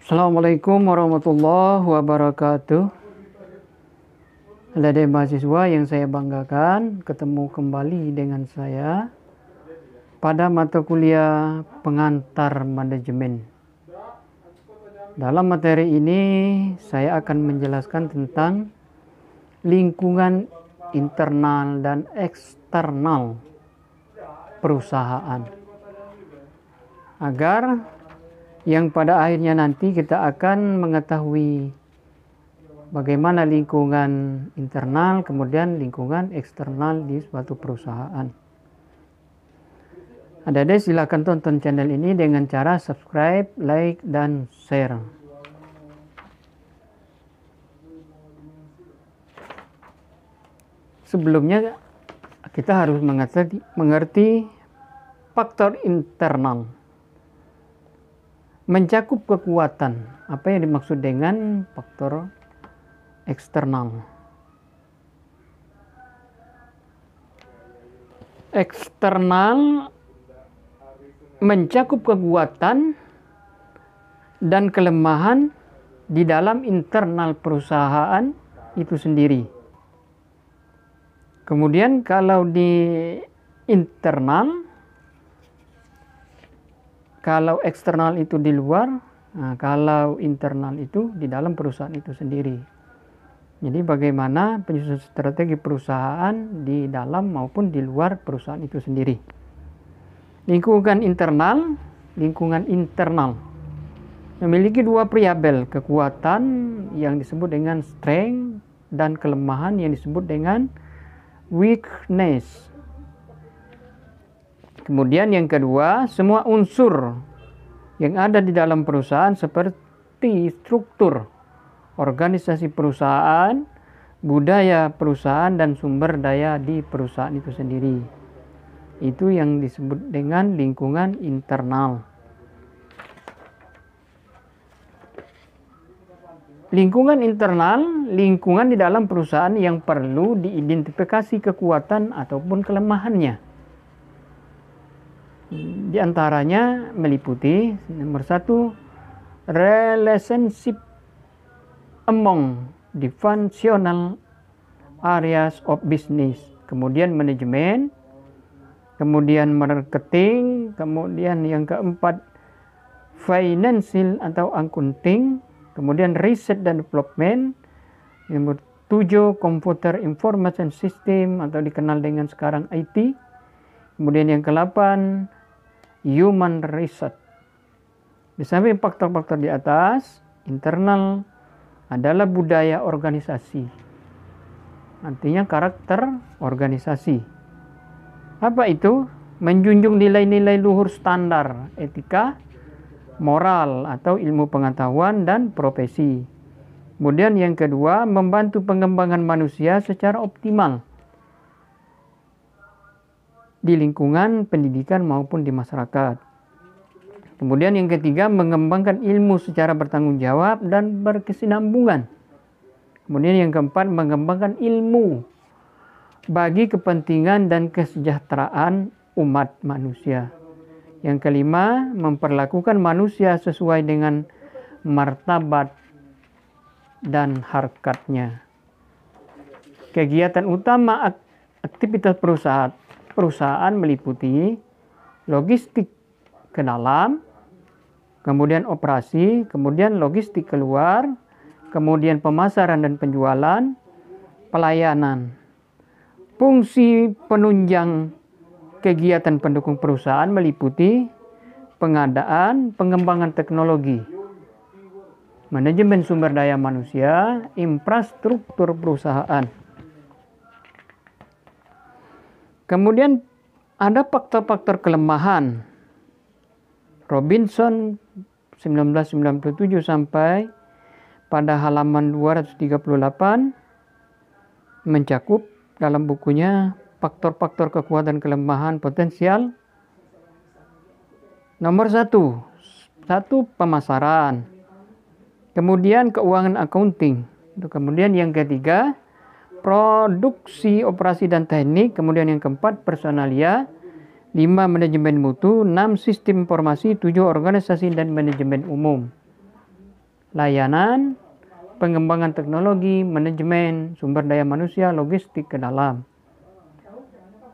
Assalamualaikum warahmatullahi wabarakatuh. Adik mahasiswa yang saya banggakan, ketemu kembali dengan saya pada mata kuliah pengantar manajemen. Dalam materi ini saya akan menjelaskan tentang lingkungan internal dan eksternal perusahaan, agar yang pada akhirnya nanti kita akan mengetahui bagaimana lingkungan internal kemudian lingkungan eksternal di suatu perusahaan. Adik-adik silakan tonton channel ini dengan cara subscribe, like, dan share. Sebelumnya kita harus mengerti faktor internal. Mencakup kekuatan. Apa yang dimaksud dengan faktor eksternal? Eksternal mencakup kekuatan dan kelemahan di dalam internal perusahaan itu sendiri. Kemudian kalau di internal, kalau eksternal itu di luar, kalau internal itu di dalam perusahaan itu sendiri. Jadi bagaimana penyusunan strategi perusahaan di dalam maupun di luar perusahaan itu sendiri. Lingkungan internal memiliki dua variabel, kekuatan yang disebut dengan strength dan kelemahan yang disebut dengan weakness. Kemudian yang kedua, semua unsur yang ada di dalam perusahaan seperti struktur organisasi perusahaan, budaya perusahaan, dan sumber daya di perusahaan itu sendiri. Itu yang disebut dengan lingkungan internal. Lingkungan internal, lingkungan di dalam perusahaan yang perlu diidentifikasi kekuatan ataupun kelemahannya. Di antaranya meliputi nomor 1, relationship among the functional areas of business, kemudian manajemen, kemudian marketing, kemudian yang keempat financial atau accounting, kemudian research dan development, nomor 7 computer information system atau dikenal dengan sekarang IT, kemudian yang ke-8 human resource. Di samping faktor-faktor di atas, internal adalah budaya organisasi. Artinya karakter organisasi. Apa itu? Menjunjung nilai-nilai luhur standar, etika, moral atau ilmu pengetahuan dan profesi. Kemudian yang kedua, membantu pengembangan manusia secara optimal di lingkungan pendidikan maupun di masyarakat. Kemudian yang ketiga, mengembangkan ilmu secara bertanggung jawab dan berkesinambungan. Kemudian yang keempat, mengembangkan ilmu bagi kepentingan dan kesejahteraan umat manusia. Yang kelima, memperlakukan manusia sesuai dengan martabat dan harkatnya. Kegiatan utama aktivitas perusahaan meliputi logistik ke dalam, kemudian operasi, kemudian logistik keluar, kemudian pemasaran dan penjualan, pelayanan. Fungsi penunjang kegiatan pendukung perusahaan meliputi pengadaan, pengembangan teknologi, manajemen sumber daya manusia, infrastruktur perusahaan. Kemudian ada faktor-faktor kelemahan. Robinson 1997 sampai pada halaman 238 mencakup dalam bukunya faktor-faktor kekuatan kelemahan potensial. Nomor 1 pemasaran. Kemudian keuangan accounting. Kemudian yang ketiga, produksi, operasi dan teknik. Kemudian yang keempat, personalia. 5. Manajemen mutu. 6. Sistem informasi. 7. Organisasi dan manajemen umum. layanan, pengembangan teknologi, manajemen, sumber daya manusia, logistik ke dalam.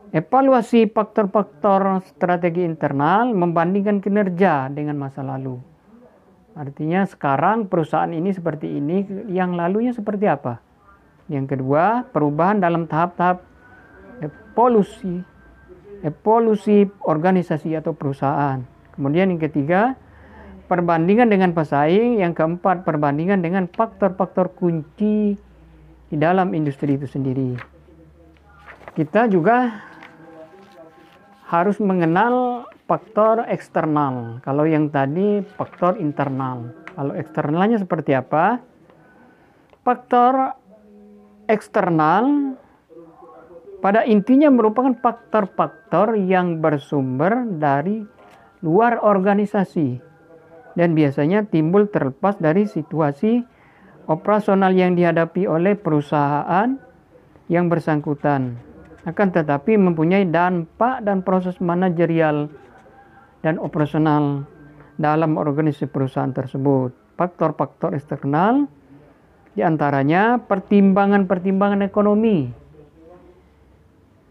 Evaluasi faktor-faktor strategi internal membandingkan kinerja dengan masa lalu. Artinya sekarang perusahaan ini seperti ini, yang lalunya seperti apa. Yang kedua, perubahan dalam tahap-tahap evolusi organisasi atau perusahaan. Kemudian yang ketiga, perbandingan dengan pesaing. Yang keempat, perbandingan dengan faktor-faktor kunci di dalam industri itu sendiri. Kita juga harus mengenal faktor eksternal. Kalau yang tadi faktor internal. Kalau eksternalnya seperti apa? Faktor eksternal pada intinya merupakan faktor-faktor yang bersumber dari luar organisasi dan biasanya timbul terlepas dari situasi operasional yang dihadapi oleh perusahaan yang bersangkutan, akan tetapi mempunyai dampak dan proses manajerial dan operasional dalam organisasi perusahaan tersebut. Faktor-faktor eksternal diantaranya pertimbangan-pertimbangan ekonomi,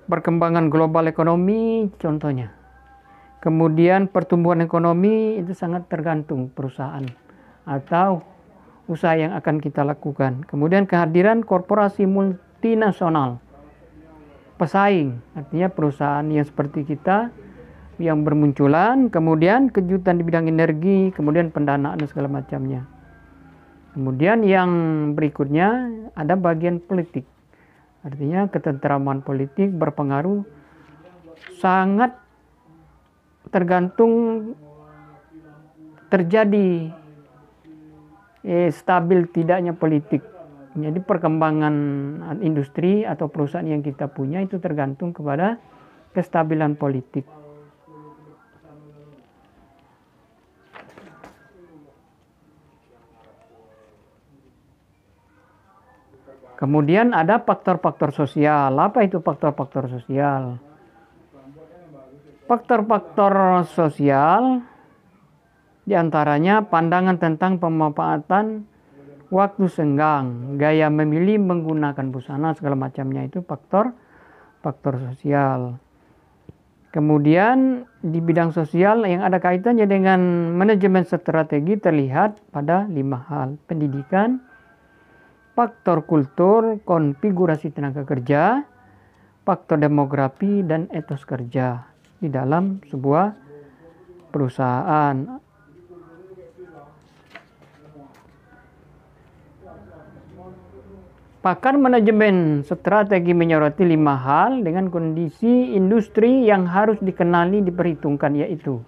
perkembangan global ekonomi contohnya. Kemudian pertumbuhan ekonomi itu sangat tergantung perusahaan atau usaha yang akan kita lakukan. Kemudian kehadiran korporasi multinasional, pesaing, artinya perusahaan yang seperti kita yang bermunculan, kemudian kejutan di bidang energi, kemudian pendanaan dan segala macamnya. Kemudian yang berikutnya ada bagian politik. Artinya ketentraman politik berpengaruh sangat tergantung terjadi stabil tidaknya politik. Jadi perkembangan industri atau perusahaan yang kita punya itu tergantung kepada kestabilan politik. Kemudian ada faktor-faktor sosial. Apa itu faktor-faktor sosial? Faktor-faktor sosial diantaranya pandangan tentang pemanfaatan waktu senggang, gaya memilih menggunakan busana segala macamnya, itu faktor sosial. Kemudian di bidang sosial yang ada kaitannya dengan manajemen strategi terlihat pada 5 hal: pendidikan, faktor kultur, konfigurasi tenaga kerja, faktor demografi, dan etos kerja di dalam sebuah perusahaan. Pakar manajemen strategi menyoroti 5 hal dengan kondisi industri yang harus dikenali diperhitungkan, yaitu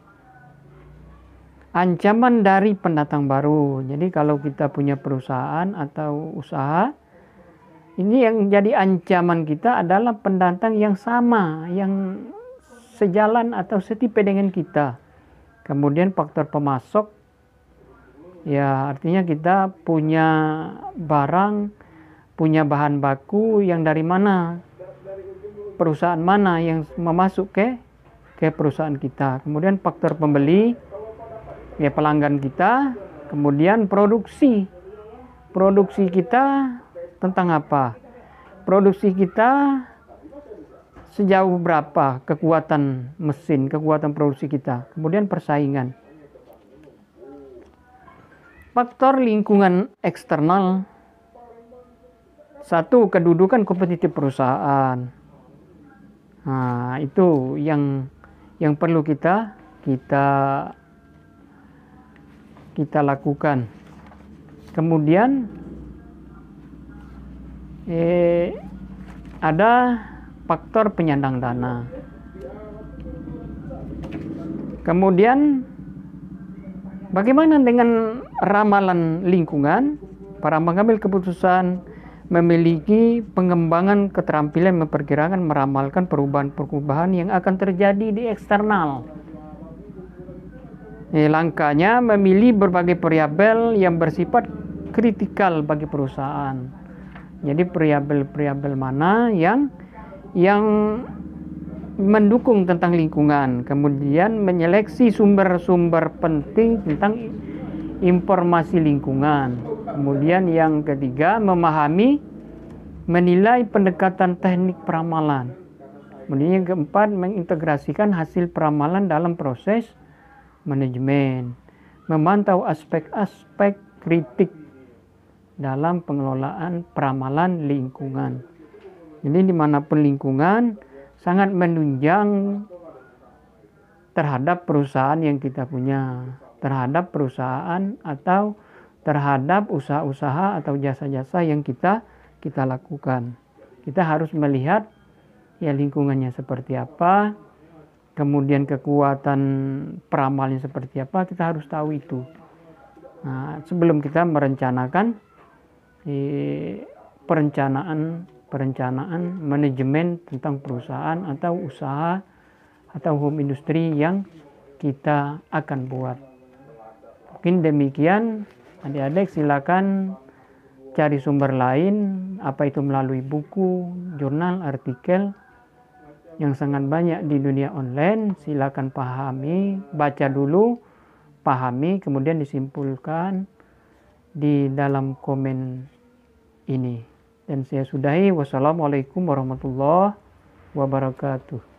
ancaman dari pendatang baru. Jadi kalau kita punya perusahaan atau usaha, ini yang jadi ancaman kita adalah pendatang yang sama, yang sejalan atau setipe dengan kita. Kemudian faktor pemasok, ya artinya kita punya barang, punya bahan baku yang dari mana, perusahaan mana yang memasuk ke perusahaan kita. Kemudian faktor pembeli, ya pelanggan kita. Kemudian produksi kita tentang apa, produksi kita sejauh berapa kekuatan mesin, kekuatan produksi kita. Kemudian persaingan. Faktor lingkungan eksternal. 1, kedudukan kompetitif perusahaan. Nah, itu yang perlu kita lakukan. Kemudian ada faktor penyandang dana. Kemudian bagaimana dengan ramalan lingkungan? Para pengambil keputusan memiliki pengembangan keterampilan memperkirakan, meramalkan perubahan-perubahan yang akan terjadi di eksternal. Langkahnya memilih berbagai variabel yang bersifat kritikal bagi perusahaan. Jadi variabel-variabel mana yang mendukung tentang lingkungan. Kemudian menyeleksi sumber-sumber penting tentang informasi lingkungan. Kemudian yang ketiga, memahami, menilai pendekatan teknik peramalan. Kemudian yang keempat, mengintegrasikan hasil peramalan dalam proses manajemen. Memantau aspek-aspek kritik dalam pengelolaan peramalan lingkungan. Jadi dimanapun lingkungan sangat menunjang terhadap perusahaan yang kita punya, terhadap perusahaan atau terhadap usaha-usaha atau jasa-jasa yang kita lakukan. Kita harus melihat ya lingkungannya seperti apa, kemudian kekuatan peramalnya seperti apa, kita harus tahu itu. Nah, sebelum kita merencanakan perencanaan manajemen tentang perusahaan atau usaha atau home industry yang kita akan buat. Mungkin demikian, adik-adik silakan cari sumber lain, apa itu melalui buku, jurnal, artikel yang sangat banyak di dunia online. Silakan pahami, baca dulu, pahami, kemudian disimpulkan di dalam komen ini. Dan saya sudahi. Wassalamualaikum warahmatullahi wabarakatuh.